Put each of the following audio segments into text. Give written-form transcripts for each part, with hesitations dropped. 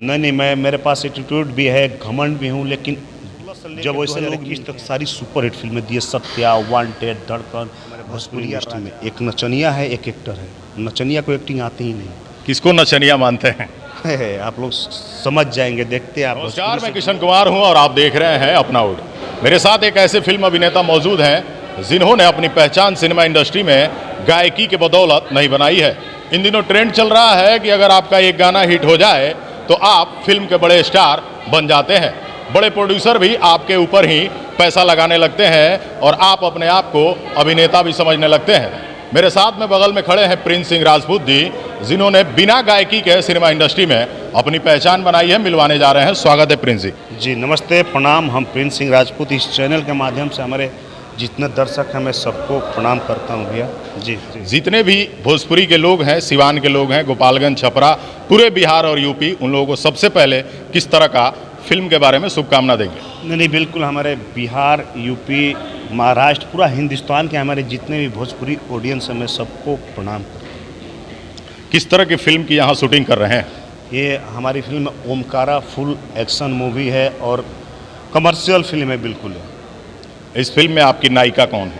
नहीं नहीं, मैं मेरे पास एटीट्यूड भी है, घमंड भी हूँ, लेकिन जब वैसे लोग इस तक सारी सुपर हिट फिल्में दिए, सत्या, वांटेड, धड़कन, भोजपुरी इंडस्ट्री में एक नचनिया है, एक एक्टर है। नचनिया को एक्टिंग आती ही नहीं। किसको नचनिया मानते हैं? आप लोग समझ जाएंगे, देखते हैं आप। नमस्कार, मैं किशन कुमार हूं और आप देख रहे हैं अपना उड। मेरे साथ एक ऐसे फिल्म अभिनेता मौजूद हैं जिन्होंने अपनी पहचान सिनेमा इंडस्ट्री में गायकी के बदौलत नहीं बनाई है। इन दिनों ट्रेंड चल रहा है कि अगर आपका एक गाना हिट हो जाए तो आप फिल्म के बड़े स्टार बन जाते हैं। बड़े प्रोड्यूसर भी आपके ऊपर ही पैसा लगाने लगते हैं और आप अपने आप को अभिनेता भी समझने लगते हैं। मेरे साथ में बगल में खड़े हैं प्रिंस सिंह राजपूत जी, जिन्होंने बिना गायकी के सिनेमा इंडस्ट्री में अपनी पहचान बनाई है। मिलवाने जा रहे हैं। स्वागत है प्रिंस जी। जी नमस्ते, प्रणाम। हम प्रिंस सिंह राजपूत, इस चैनल के माध्यम से हमारे जितने दर्शक हैं मैं सबको प्रणाम करता हूं भैया। जी जितने भी भोजपुरी के लोग हैं, सिवान के लोग हैं, गोपालगंज, छपरा, पूरे बिहार और यूपी, उन लोगों को सबसे पहले किस तरह का फिल्म के बारे में शुभकामना देंगे? नहीं, बिल्कुल। हमारे बिहार, यूपी, महाराष्ट्र, पूरा हिंदुस्तान के हमारे जितने भी भोजपुरी ऑडियंस हैं मैं सबको प्रणाम करता हूँ। किस तरह की फिल्म की यहाँ शूटिंग कर रहे हैं? ये हमारी film Omkara full action movie है और कमर्शियल फिल्म है, बिल्कुल है। इस फिल्म में आपकी नायिका कौन है?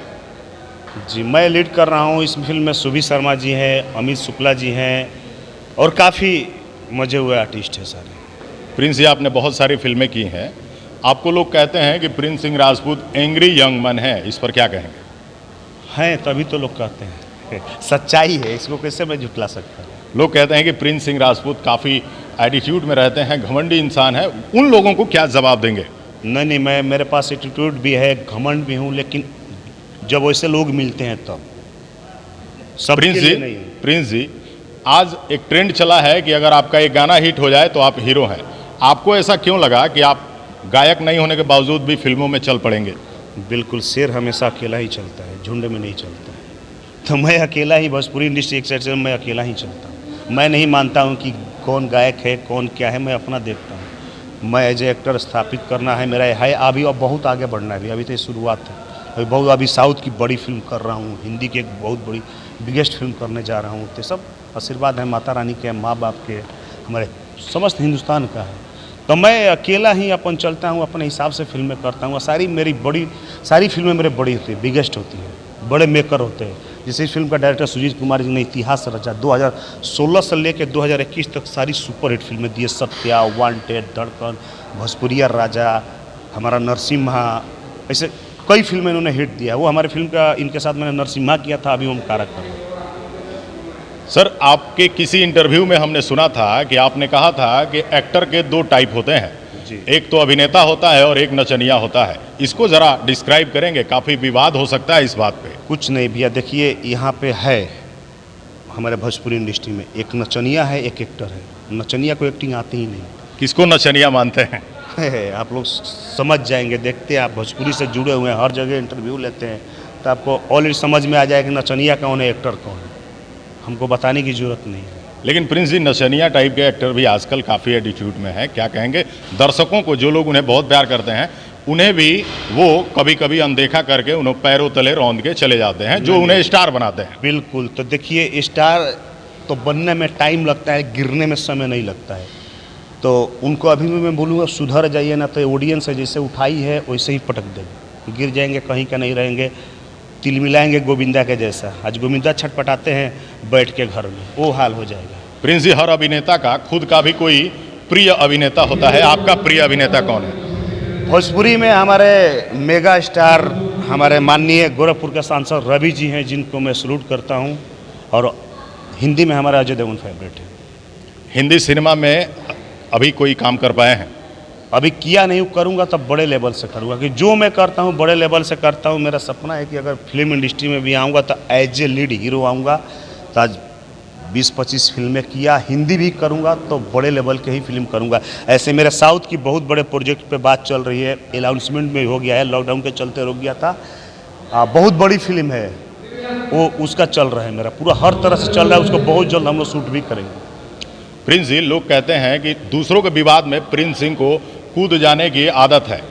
जी, मैं लीड कर रहा हूँ इस फिल्म में। सुभी शर्मा जी हैं, अमित शुक्ला जी हैं और काफ़ी मजे हुए आर्टिस्ट हैं सारे। प्रिंस जी, आपने बहुत सारी फिल्में की हैं। आपको लोग कहते हैं कि Prince Singh Rajput angry young man है, इस पर क्या कहेंगे? हैं, तभी तो लोग कहते हैं। सच्चाई है, इसको कैसे मैं झुटला सकता हूँ। लोग कहते हैं कि प्रिंस सिंह राजपूत काफ़ी एटीट्यूड में रहते हैं, घमंडी इंसान है। उन लोगों को क्या जवाब देंगे? नहीं, मैं मेरे पास एटीट्यूड भी है, घमंड भी हूँ, लेकिन जब वैसे लोग मिलते हैं तब सब। प्रिंस जी, आज एक ट्रेंड चला है कि अगर आपका एक गाना हिट हो जाए तो आप हीरो हैं। आपको ऐसा क्यों लगा कि आप गायक नहीं होने के बावजूद भी फिल्मों में चल पड़ेंगे? बिल्कुल, शेर हमेशा अकेला ही चलता है, झुंड में नहीं चलता है। तो मैं अकेला ही, भोजपुरी इंडस्ट्री एक साइड से मैं अकेला ही चलता हूँ। मैं नहीं मानता हूँ कि कौन गायक है, कौन क्या है, मैं अपना देखता हूँ। मैं एज ए एक्टर स्थापित करना है मेरा है अभी, और बहुत आगे बढ़ना है अभी तो शुरुआत है। अभी साउथ की बड़ी फिल्म कर रहा हूँ, हिंदी की एक बहुत बड़ी बिगेस्ट फिल्म करने जा रहा हूँ। तो सब आशीर्वाद है माता रानी के, माँ बाप के, हमारे समस्त हिंदुस्तान का है। तो मैं अकेला ही अपन चलता हूँ, अपने हिसाब से फिल्में करता हूँ। सारी फिल्में मेरे बड़ी होती है, बिगेस्ट होती हैं, बड़े मेकर होते हैं। जैसे इस फिल्म का डायरेक्टर सुजीत कुमार जी ने इतिहास रचा। 2016 से लेकर 2021 तक सारी सुपर हिट फिल्में दी है। सत्या, वांटेड, धड़कन, भोजपुरिया राजा, हमारा नरसिम्हा, ऐसे कई फिल्में इन्होंने हिट दिया। वो हमारे फिल्म का इनके साथ मैंने नरसिम्हा किया था, अभी ओमकारा कर रहा हूँ। सर, आपके किसी इंटरव्यू में हमने सुना था कि आपने कहा था कि एक्टर के दो टाइप होते हैं, एक तो अभिनेता होता है और एक नचनिया होता है। इसको ज़रा डिस्क्राइब करेंगे? काफ़ी विवाद हो सकता है इस बात पे। कुछ नहीं भैया, देखिए यहाँ पे है हमारे भोजपुरी इंडस्ट्री में एक नचनिया है, एक एक्टर है। नचनिया को एक्टिंग आती ही नहीं। किसको नचनिया मानते हैं? आप लोग समझ जाएंगे, देखते हैं आप। भोजपुरी से जुड़े हुए हैं, हर जगह इंटरव्यू लेते हैं, तो आपको ऑलरेडी समझ में आ जाएगा कि नचनिया कौन है, एक्टर कौन है। हमको बताने की ज़रूरत नहीं है। लेकिन प्रिंस जी, नचनिया टाइप के एक्टर भी आजकल काफ़ी एटीट्यूड में है। क्या कहेंगे दर्शकों को, जो लोग उन्हें बहुत प्यार करते हैं, उन्हें भी वो कभी कभी अनदेखा करके उन्हें पैरों तले रौंद के चले जाते हैं, जो उन्हें स्टार बनाते हैं? बिल्कुल। तो देखिए, स्टार तो बनने में टाइम लगता है, गिरने में समय नहीं लगता है। तो उनको अभी भी मैं बोलूँगा, सुधर जाइए ना, तो ऑडियंस है जैसे उठाई है वैसे ही पटक देंगे। गिर जाएंगे, कहीं का नहीं रहेंगे, तिल मिलाएंगे गोविंदा के जैसा। आज गोविंदा छटपटाते हैं बैठ के घर में, वो हाल हो जाएगा। प्रिंस जी, हर अभिनेता का खुद का भी कोई प्रिय अभिनेता होता है। आपका प्रिय अभिनेता कौन है? भोजपुरी में हमारे मेगा स्टार, हमारे माननीय गोरखपुर के सांसद रवि जी हैं, जिनको मैं सलूट करता हूं। और हिंदी में हमारा अजय देवगन फेवरेट है। हिंदी सिनेमा में अभी कोई काम कर पाए हैं? अभी किया नहीं, करूंगा तब बड़े लेवल से करूंगा, कि जो मैं करता हूं बड़े लेवल से करता हूं। मेरा सपना है कि अगर फिल्म इंडस्ट्री में भी आऊँगा तो एज ए लीड हीरो आऊँगा। तो आज 20-25 फिल्में किया, हिंदी भी करूंगा तो बड़े लेवल के ही फिल्म करूंगा। ऐसे मेरे साउथ की बहुत बड़े प्रोजेक्ट पे बात चल रही है, अनाउंसमेंट में हो गया है, लॉकडाउन के चलते रुक गया था। बहुत बड़ी फिल्म है वो, उसका चल रहा है, मेरा पूरा हर तरह से चल रहा है। उसको बहुत जल्द हम लोग शूट भी करेंगे। प्रिंस जी, लोग कहते हैं कि दूसरों के विवाद में प्रिंस सिंह को कूद जाने की आदत है,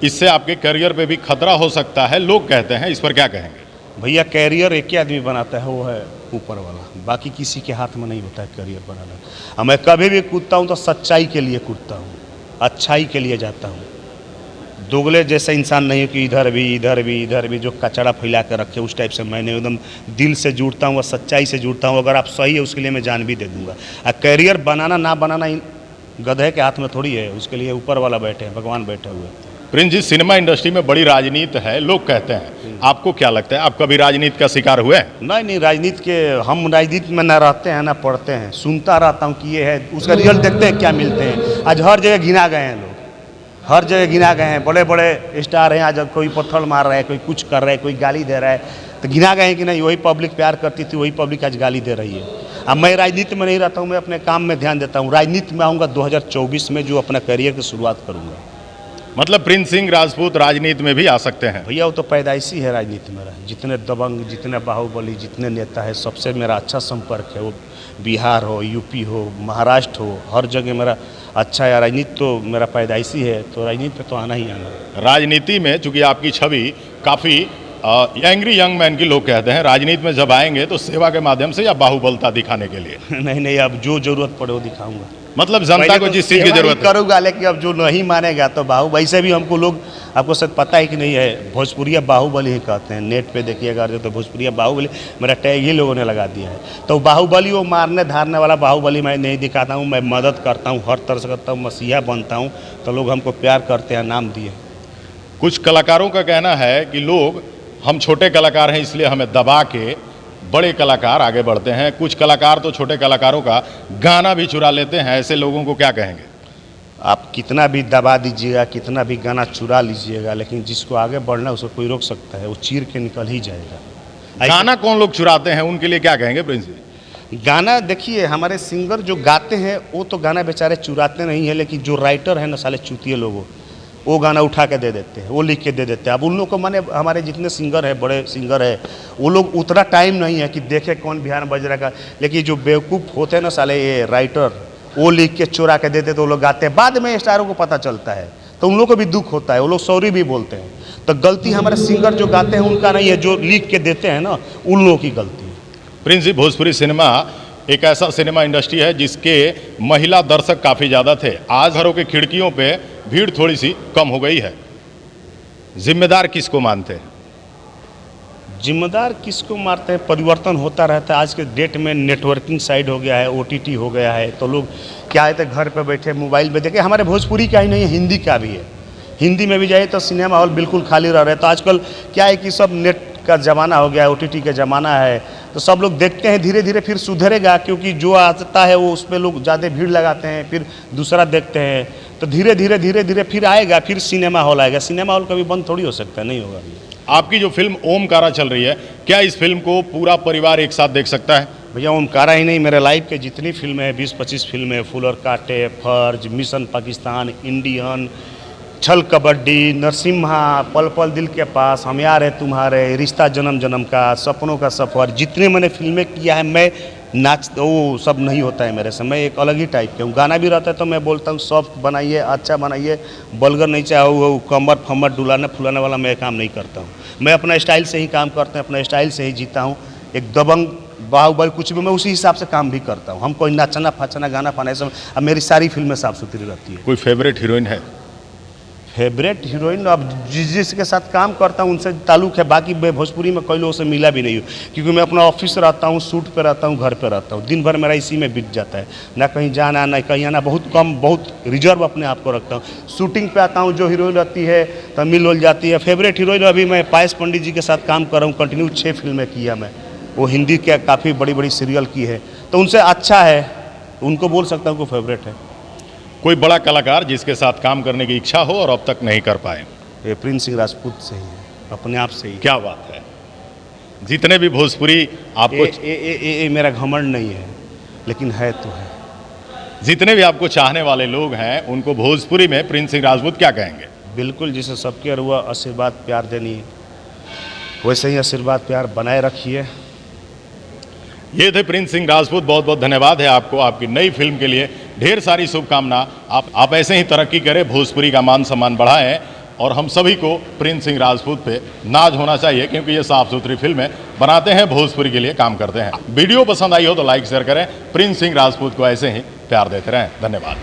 इससे आपके करियर पे भी खतरा हो सकता है, लोग कहते हैं। इस पर क्या कहेंगे? भैया कैरियर एक ही आदमी बनाता है, वो है ऊपर वाला, बाकी किसी के हाथ में नहीं होता है कैरियर बनाना। और मैं कभी भी कूदता हूँ तो सच्चाई के लिए कूदता हूँ, अच्छाई के लिए जाता हूँ। दोगले जैसा इंसान नहीं है कि इधर भी जो कचरा फैला कर रखे, उस टाइप से मैंने एकदम दिल से जुड़ता हूँ और सच्चाई से जुड़ता हूँ। अगर आप सही है उसके लिए मैं जान भी दे दूँगा। और कैरियर बनाना ना बनाना गधे के हाथ में थोड़ी है, उसके लिए ऊपर वाला बैठे हैं, भगवान बैठे हुए हैं। प्रिंस जी, सिनेमा इंडस्ट्री में बड़ी राजनीति है, लोग कहते हैं, आपको क्या लगता है, आप कभी राजनीति का शिकार हुए हैं? नहीं, राजनीति के हम राजनीति में ना रहते हैं ना पढ़ते हैं, सुनता रहता हूँ कि ये है, उसका रिजल्ट देखते हैं क्या मिलते हैं। आज हर जगह गिना गए हैं लोग, हर जगह गिना गए हैं, बड़े बड़े स्टार हैं। आज कोई पत्थर मार रहा है, कोई कुछ कर रहा है, कोई गाली दे रहा है, तो गिना गए हैं कि नहीं वही पब्लिक प्यार करती थी, वही पब्लिक आज गाली दे रही है। अब मैं राजनीति में नहीं रहता हूँ, मैं अपने काम में ध्यान देता हूँ। राजनीति में आऊँगा 2024 में, जो अपना करियर की शुरुआत करूँगा। मतलब प्रिंस सिंह राजपूत राजनीति में भी आ सकते हैं? भैया वो तो पैदाइशी है राजनीति में। जितने दबंग, जितने बाहुबली, जितने नेता है, सबसे मेरा अच्छा संपर्क है। वो बिहार हो, यूपी हो, महाराष्ट्र हो, हर जगह मेरा अच्छा है। राजनीति तो मेरा पैदाइशी है, तो राजनीति पे तो आना ही आना। राजनीति में चूंकि आपकी छवि काफ़ी एंग्री यंग मैन की लोग कहते हैं, राजनीति में जब आएंगे तो सेवा के माध्यम से या बाहुबलता दिखाने के लिए? नहीं, अब जो जरूरत पड़े वो दिखाऊंगा। मतलब जनता को जिस चीज़ की जरूरत करूँगा, लेकिन अब जो नहीं मानेगा तो वैसे भी हमको लोग, आपको शायद पता है कि नहीं है, भोजपुरिया बाहुबली ही कहते हैं। नेट पे देखिएगा तो भोजपुरिया बाहुबली मेरा टैग ही लोगों ने लगा दिया है। तो बाहुबली वो मारने धारने वाला बाहुबली मैं नहीं दिखाता हूँ। मैं मदद करता हूँ, हर तरह से करता हूँ, मसीहा बनता हूँ, तो लोग हमको प्यार करते हैं, नाम दिए। कुछ कलाकारों का कहना है कि लोग, हम छोटे कलाकार हैं इसलिए हमें दबा के बड़े कलाकार आगे बढ़ते हैं। कुछ कलाकार तो छोटे कलाकारों का गाना भी चुरा लेते हैं, ऐसे लोगों को क्या कहेंगे? आप कितना भी दबा दीजिएगा, कितना भी गाना चुरा लीजिएगा, लेकिन जिसको आगे बढ़ना है उसको कोई रोक सकता है? वो चीर के निकल ही जाएगा। गाना कौन लोग चुराते हैं, उनके लिए क्या कहेंगे प्रिंस जी? गाना देखिए, हमारे सिंगर जो गाते हैं वो तो गाना बेचारे चुराते नहीं है, लेकिन जो राइटर है ना साले चूतिए लोगों, वो गाना उठा के दे देते हैं, वो लिख के दे देते हैं। अब उन लोग को, माने हमारे जितने सिंगर है, बड़े सिंगर है, वो लोग उतना टाइम नहीं है कि देखे कौन बिहार बज रहा है। लेकिन जो बेवकूफ़ होते हैं ना साले ये राइटर, वो लिख के चुरा के देते, तो वो लोग गाते हैं। बाद में स्टारों को पता चलता है तो उन लोग को भी दुख होता है, वो लोग सॉरी भी बोलते हैं। तो गलती हमारे सिंगर जो गाते हैं उनका नहीं है, जो लिख के देते हैं ना उन लोगों की गलती है। प्रिंस जी, भोजपुरी सिनेमा एक ऐसा सिनेमा इंडस्ट्री है जिसके महिला दर्शक काफ़ी ज़्यादा थे। आज घरों के खिड़कियों पे भीड़ थोड़ी सी कम हो गई है। जिम्मेदार किसको मानते हैं? जिम्मेदार किसको मारते हैं? परिवर्तन होता रहता है। आज के डेट में नेटवर्किंग साइड हो गया है, OTT हो गया है, तो लोग क्या है, तो घर पे बैठे मोबाइल में देखे। हमारे भोजपुरी का ही नहीं है, हिंदी का भी है। हिंदी में भी जाइए तो सिनेमा हॉल बिल्कुल खाली रह रहे हैं। तो आजकल क्या है कि सब नेट का ज़माना हो गया है, OTT का ज़माना है, तो सब लोग देखते हैं। धीरे धीरे फिर सुधरेगा, क्योंकि जो आता है वो उस पर लोग ज़्यादा भीड़ लगाते हैं, फिर दूसरा देखते हैं, तो धीरे धीरे फिर आएगा, फिर सिनेमा हॉल आएगा। सिनेमा हॉल कभी बंद थोड़ी हो सकता है, नहीं होगा। आपकी जो फिल्म ओमकारा चल रही है, क्या इस फिल्म को पूरा परिवार एक साथ देख सकता है? भैया ओमकारा ही नहीं, मेरे लाइफ के जितनी फिल्में हैं, 20-25 फिल्में, फूल और कांटे, फर्ज, मिशन पाकिस्तान, इंडियन, छल कबड्डी, नरसिम्हा, पल पल दिल के पास, हम यार है तुम्हारे, रिश्ता जन्म जन्म का, सपनों का सफ़र, जितने मैंने फिल्में किया है, मैं नाच वो सब नहीं होता है मेरे से। मैं एक अलग ही टाइप के हूँ। गाना भी रहता है तो मैं बोलता हूँ सॉफ्ट बनाइए, अच्छा बनाइए, बलगर नहीं चाहे कमर फमर डुलाने फुलाने वाला मैं काम नहीं करता हूँ। मैं अपना स्टाइल से ही काम करता हूँ, अपना स्टाइल से ही जीता हूँ। एक दबंग बाहुबली कुछ भी, मैं उसी हिसाब से काम भी करता हूँ। हम कोई नाचना फाचना गाना फाना सब, अब मेरी सारी फिल्में साफ सुथरी रहती है। कोई फेवरेट हीरोइन है? फेवरेट हीरोइन अब जिसके साथ काम करता हूँ उनसे ताल्लुक़ है। बाकी मैं भोजपुरी में कई लोगों से मिला भी नहीं हूँ, क्योंकि मैं अपना ऑफिस रहता हूँ, शूट पे रहता हूँ, घर पे रहता हूँ। दिन भर मेरा इसी में बीत जाता है, ना कहीं जाना ना कहीं आना, बहुत कम, बहुत रिजर्व अपने आप को रखता हूँ। शूटिंग पे आता हूँ, जो हीरोइन रहती है तो मिल उल जाती है। फेवरेट हीरोइन अभी मैं पायस पंडित जी के साथ काम कर रहा हूँ, कंटिन्यू 6 फिल्में की है मैं। वो हिंदी के काफ़ी बड़ी बड़ी सीरियल की है, तो उनसे अच्छा है, उनको बोल सकता हूँ कि फेवरेट है। कोई बड़ा कलाकार जिसके साथ काम करने की इच्छा हो और अब तक नहीं कर पाए? ये प्रिंस सिंह राजपूत से ही है, अपने आप से ही। क्या बात है! जितने भी भोजपुरी आपको ये मेरा घमंड नहीं है, लेकिन है तो है। जितने भी आपको चाहने वाले लोग हैं उनको भोजपुरी में प्रिंस सिंह राजपूत क्या कहेंगे? बिल्कुल, जिसे सबके अरुआ आशीर्वाद प्यार देनी है, वैसे ही आशीर्वाद प्यार बनाए रखिए। ये थे प्रिंस सिंह राजपूत। बहुत बहुत धन्यवाद है आपको, आपकी नई फिल्म के लिए ढेर सारी शुभकामना। आप ऐसे ही तरक्की करें, भोजपुरी का मान सम्मान बढ़ाएं। और हम सभी को प्रिंस सिंह राजपूत पे नाज होना चाहिए, क्योंकि ये साफ सुथरी फिल्में बनाते हैं, भोजपुरी के लिए काम करते हैं। वीडियो पसंद आई हो तो लाइक शेयर करें, प्रिंस सिंह राजपूत को ऐसे ही प्यार देते रहें। धन्यवाद।